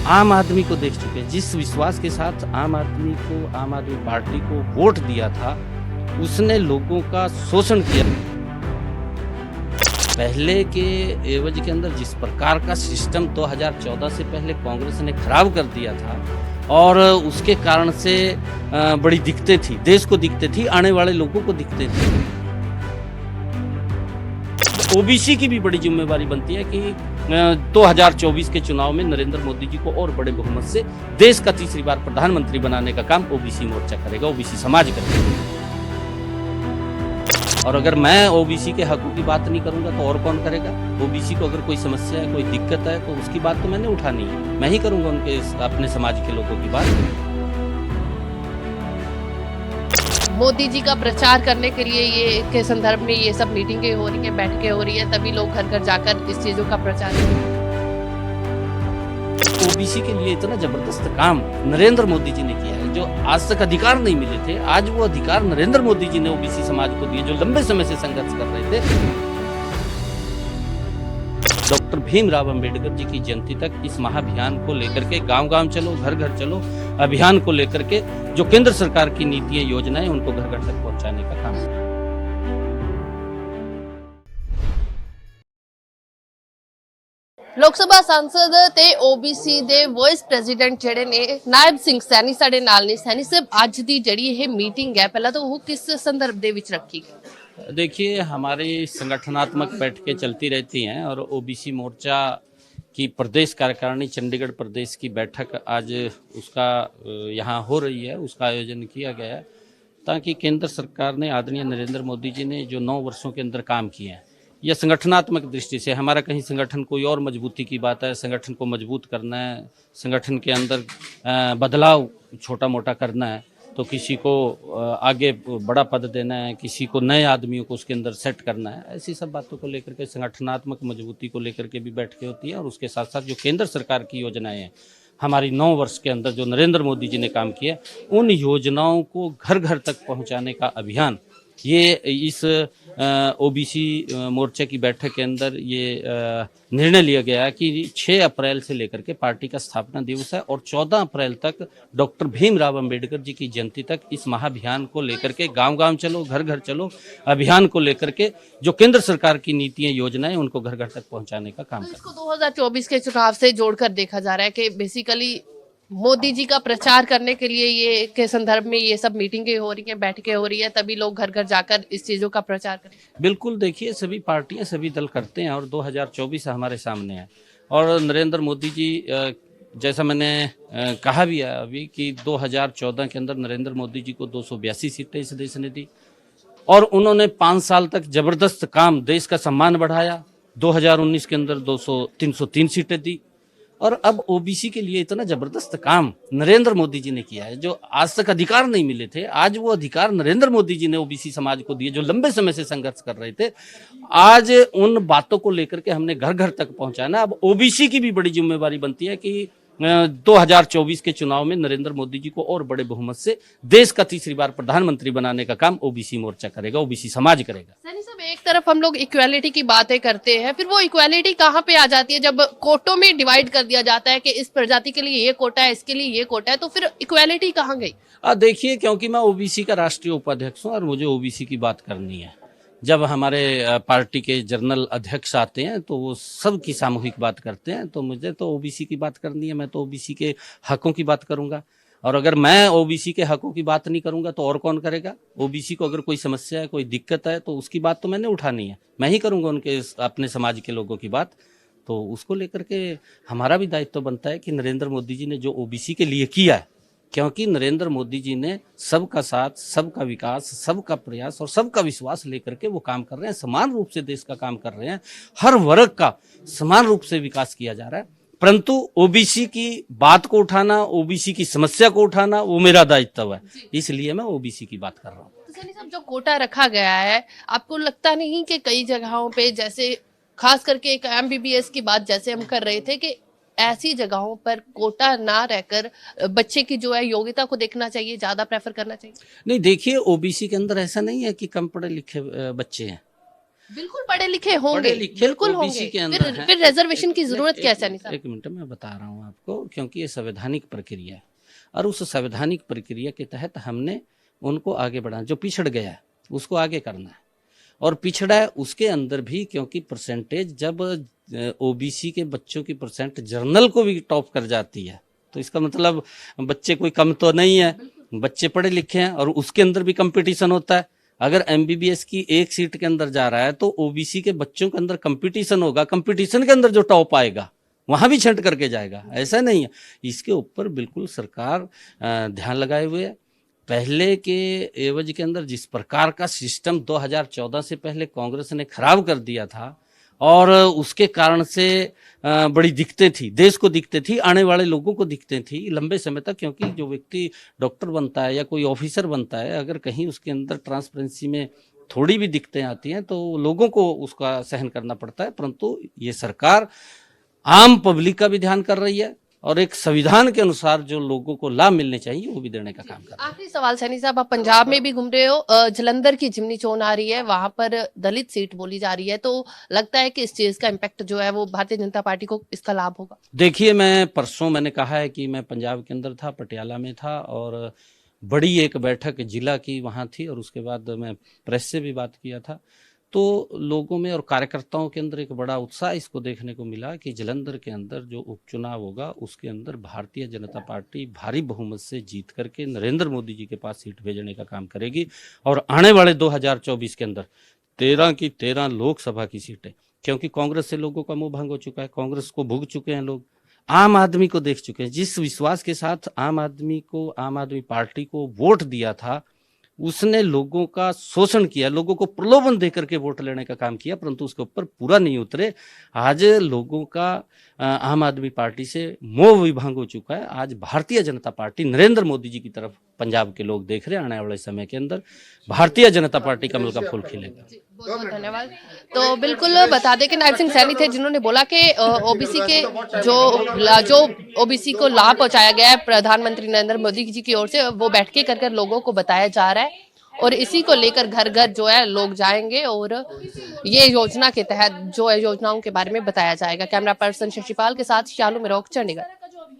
आम आदमी को देख चुके हैं। जिस विश्वास के साथ आम आदमी पार्टी को वोट दिया था, उसने लोगों का शोषण किया। पहले के एवज के अंदर जिस प्रकार का सिस्टम 2014 से पहले कांग्रेस ने खराब कर दिया था और उसके कारण से बड़ी दिक्कतें थी, देश को दिक्कतें थी, आने वाले लोगों को दिक्कतें थी। ओबीसी की भी बड़ी जिम्मेवारी बनती है कि 2024 के चुनाव में नरेंद्र मोदी जी को और बड़े बहुमत से देश का तीसरी बार प्रधानमंत्री बनाने का काम ओबीसी मोर्चा करेगा, ओबीसी समाज करेगा। और अगर मैं ओबीसी के हकों की बात नहीं करूंगा तो और कौन करेगा? ओबीसी को अगर कोई समस्या है, कोई दिक्कत है, तो उसकी बात तो मैंने उठानी है, मैं ही करूंगा उनके अपने समाज के लोगों की बात। मोदी जी का प्रचार करने के लिए ये के संदर्भ में ये सब मीटिंगें हो रही हैं, बैठकें हो रही हैं, तभी लोग घर घर जाकर इस चीजों का प्रचार करें। ओबीसी के लिए इतना जबरदस्त काम नरेंद्र मोदी जी ने किया है, जो आज तक अधिकार नहीं मिले थे, आज वो अधिकार नरेंद्र मोदी जी ने ओबीसी समाज को दिए, जो लंबे समय से संघर्ष कर रहे थे। डॉक्टर भीमराव अंबेडकर जी की जयंती तक इस महाअभियान को लेकर के गांव गांव चलो, घर घर चलो अभियान को लेकर के जो केंद्र सरकार की नीतियां, योजनाएं, उनको घर घर तक पहुंचाने का काम है। लोक सभा सांसद ते ओबीसी दे वाइस प्रेसिडेंट जेडे ने नायब सिंह सैनी साडे नाल ने। सैनी साहब, अज दी जड़ी ये मीटिंग है, पहला तो वो किस संदर्भ दे विच रखी गई? देखिए, हमारी संगठनात्मक बैठकें चलती रहती हैं और ओबीसी मोर्चा की प्रदेश कार्यकारिणी चंडीगढ़ प्रदेश की बैठक आज उसका यहाँ हो रही है, उसका आयोजन किया गया है ताकि केंद्र सरकार ने, आदरणीय नरेंद्र मोदी जी ने जो 9 वर्षों के अंदर काम किए हैं, यह संगठनात्मक दृष्टि से, हमारा कहीं संगठन कोई और मजबूती की बात है, संगठन को मजबूत करना है, संगठन के अंदर बदलाव छोटा मोटा करना है, तो किसी को आगे बड़ा पद देना है, किसी को नए आदमियों को उसके अंदर सेट करना है, ऐसी सब बातों को लेकर के, संगठनात्मक मजबूती को लेकर के भी बैठकें होती है। और उसके साथ साथ जो केंद्र सरकार की योजनाएं हैं, हमारी 9 वर्ष के अंदर जो नरेंद्र मोदी जी ने काम किया, उन योजनाओं को घर घर तक पहुंचाने का अभियान, ये इस ओबीसी मोर्चे की बैठक के अंदर ये निर्णय लिया गया कि 6 अप्रैल से लेकर के पार्टी का स्थापना दिवस है और 14 अप्रैल तक डॉक्टर भीमराव अंबेडकर जी की जयंती तक इस महाअभियान को लेकर के गांव गांव चलो, घर घर चलो अभियान को लेकर के जो केंद्र सरकार की नीतियां, योजनाएं, उनको घर घर तक पहुंचाने का काम इसको 2024 के चुनाव से जोड़कर देखा जा रहा है कि बेसिकली मोदी जी का प्रचार करने के लिए ये के संदर्भ में ये सब मीटिंगें हो रही हैं, बैठकें हो रही हैं, तभी लोग घर घर जाकर इस चीजों का प्रचार करें। बिल्कुल, देखिए, सभी पार्टियां, सभी दल करते हैं और 2024 हमारे सामने है और नरेंद्र मोदी जी, जैसा मैंने कहा भी है अभी कि 2014 के अंदर नरेंद्र मोदी जी को 282 सीटें इस देश ने दी और उन्होंने 5 साल तक जबरदस्त काम, देश का सम्मान बढ़ाया। 2019 के अंदर 303 सीटें दी और अब ओबीसी के लिए इतना जबरदस्त काम नरेंद्र मोदी जी ने किया है, जो आज तक अधिकार नहीं मिले थे, आज वो अधिकार नरेंद्र मोदी जी ने ओबीसी समाज को दिए, जो लंबे समय से संघर्ष कर रहे थे। आज उन बातों को लेकर के हमने घर घर तक पहुंचाना। अब ओबीसी की भी बड़ी जिम्मेवारी बनती है कि 2024 के चुनाव में नरेंद्र मोदी जी को और बड़े बहुमत से देश का तीसरी बार प्रधानमंत्री बनाने का काम ओबीसी मोर्चा करेगा, ओबीसी समाज करेगा। सैनी साहब, एक तरफ हम लोग इक्वालिटी की बातें करते हैं, फिर वो इक्वालिटी कहाँ पे आ जाती है जब कोटों में डिवाइड कर दिया जाता है कि इस प्रजाति के लिए ये कोटा है, इसके लिए ये कोटा है, तो फिर इक्वालिटी कहाँ गई? देखिए, क्योंकि मैं ओबीसी का राष्ट्रीय उपाध्यक्ष हूँ और मुझे ओबीसी की बात करनी है। जब हमारे पार्टी के जनरल अध्यक्ष आते हैं तो वो सबकी सामूहिक बात करते हैं, तो मुझे तो ओबीसी की बात करनी है, मैं तो ओबीसी के हकों की बात करूंगा। और अगर मैं ओबीसी के हकों की बात नहीं करूंगा तो और कौन करेगा? ओबीसी को अगर कोई समस्या है, कोई दिक्कत है, तो उसकी बात तो मैंने उठानी है, मैं ही करूंगा उनके अपने समाज के लोगों की बात। तो उसको लेकर के हमारा भी दायित्व बनता है कि नरेंद्र मोदी जी ने जो ओबीसी के लिए किया है, क्योंकि नरेंद्र मोदी जी ने सबका साथ, सबका विकास, सबका प्रयास और सबका विश्वास लेकर के वो काम कर रहे हैं, समान रूप से देश का काम कर रहे हैं, हर वर्ग का समान रूप से विकास किया जा रहा है। परंतु ओबीसी की बात को उठाना, ओबीसी की समस्या को उठाना, वो मेरा दायित्व है, इसलिए मैं ओबीसी की बात कर रहा हूँ। तो सैनी साहब, जो कोटा रखा गया है, आपको लगता नहीं कि कई जगहों पे, जैसे खास करके एक एमबीबीएस की बात जैसे हम कर रहे थे, कि ऐसी जगहों पर कोटा ना रहकर बच्चे की जो है योग्यता को देखना चाहिए, ज्यादा प्रेफर करना चाहिए? नहीं, देखिए, ओबीसी के अंदर ऐसा नहीं है कि कम पढ़े लिखे बच्चे हैं। बिल्कुल पढ़े लिखे होंगे, पढ़े लिखे बिल्कुल ओबीसी होंगे, के अंदर हैं। फिर रिजर्वेशन की जरूरत क्या है सैनी साहब? एक मिनट मैं बता रहा हूँ आपको, क्योंकि ये संवैधानिक प्रक्रिया है और उस संवैधानिक प्रक्रिया के तहत हमने उनको आगे बढ़ाना, जो पिछड़ गया है उसको आगे करना है। और पिछड़ा है उसके अंदर भी, क्योंकि परसेंटेज जब ओबीसी के बच्चों की परसेंट जर्नल को भी टॉप कर जाती है तो इसका मतलब बच्चे कोई कम तो नहीं है, बच्चे पढ़े लिखे हैं और उसके अंदर भी कंपटीशन होता है। अगर एमबीबीएस की एक सीट के अंदर जा रहा है तो ओबीसी के बच्चों के अंदर कंपटीशन होगा, कंपटीशन के अंदर जो टॉप आएगा वहां भी छंट करके जाएगा, ऐसा नहीं है। इसके ऊपर बिल्कुल सरकार ध्यान लगाए हुए है। पहले के एवज के अंदर जिस प्रकार का सिस्टम 2014 से पहले कांग्रेस ने खराब कर दिया था और उसके कारण से बड़ी दिक्कतें थी, देश को दिक्कतें थी, आने वाले लोगों को दिक्कतें थी लंबे समय तक। क्योंकि जो व्यक्ति डॉक्टर बनता है या कोई ऑफिसर बनता है, अगर कहीं उसके अंदर ट्रांसपेरेंसी में थोड़ी भी दिक्कतें आती हैं तो लोगों को उसका सहन करना पड़ता है। परंतु ये सरकार आम पब्लिक का भी ध्यान कर रही है और एक संविधान के अनुसार जो लोगों को लाभ मिलने चाहिए वो भी देने का काम कर रही है। आखिरी सवाल सैनी साहब, आप पंजाब में भी घूम रहे हो, जलंधर की जिमनी चोन आ रही है, वहां पर दलित सीट बोली जा रही है, तो लगता है कि इस चीज का इम्पैक्ट जो है वो भारतीय जनता पार्टी को इसका लाभ होगा? देखिए, मैं परसों मैंने कहा है कि मैं पंजाब के अंदर था, पटियाला में था और बड़ी एक बैठक जिला की वहाँ थी और उसके बाद मैं प्रेस से भी बात किया था। तो लोगों में और कार्यकर्ताओं के अंदर एक बड़ा उत्साह इसको देखने को मिला कि जलंधर के अंदर जो उपचुनाव होगा उसके अंदर भारतीय जनता पार्टी भारी बहुमत से जीत करके नरेंद्र मोदी जी के पास सीट भेजने का काम करेगी। और आने वाले 2024 के अंदर 13 की 13 लोकसभा की सीटें, क्योंकि कांग्रेस से लोगों का मुंह भंग हो चुका है, कांग्रेस को भुग चुके हैं लोग, आम आदमी को देख चुके हैं। जिस विश्वास के साथ आम आदमी पार्टी को वोट दिया था, उसने लोगों का शोषण किया, लोगों को प्रलोभन देकर के वोट लेने का काम किया, परंतु उसके ऊपर पूरा नहीं उतरे। आज लोगों का आम आदमी पार्टी से मोह विभंग हो चुका है। आज भारतीय जनता पार्टी नरेंद्र मोदी जी की तरफ पंजाब के लोग देख रहे हैं। आने वाले समय के अंदर भारतीय जनता पार्टी कमल का फूल खिलेगा। बहुत बहुत धन्यवाद। तो बिल्कुल बता दें कि नायब सिंह सैनी थे जिन्होंने बोला कि ओबीसी के जो ओबीसी को लाभ पहुंचाया गया है प्रधानमंत्री नरेंद्र मोदी जी की ओर से, वो बैठ के कर लोगों को बताया जा रहा है और इसी को लेकर घर घर जो है लोग जाएंगे और ये योजना के तहत जो है योजनाओं के बारे में बताया जाएगा। कैमरा पर्सन शशिपाल के साथ शालू मेरोक, चंडीगढ़।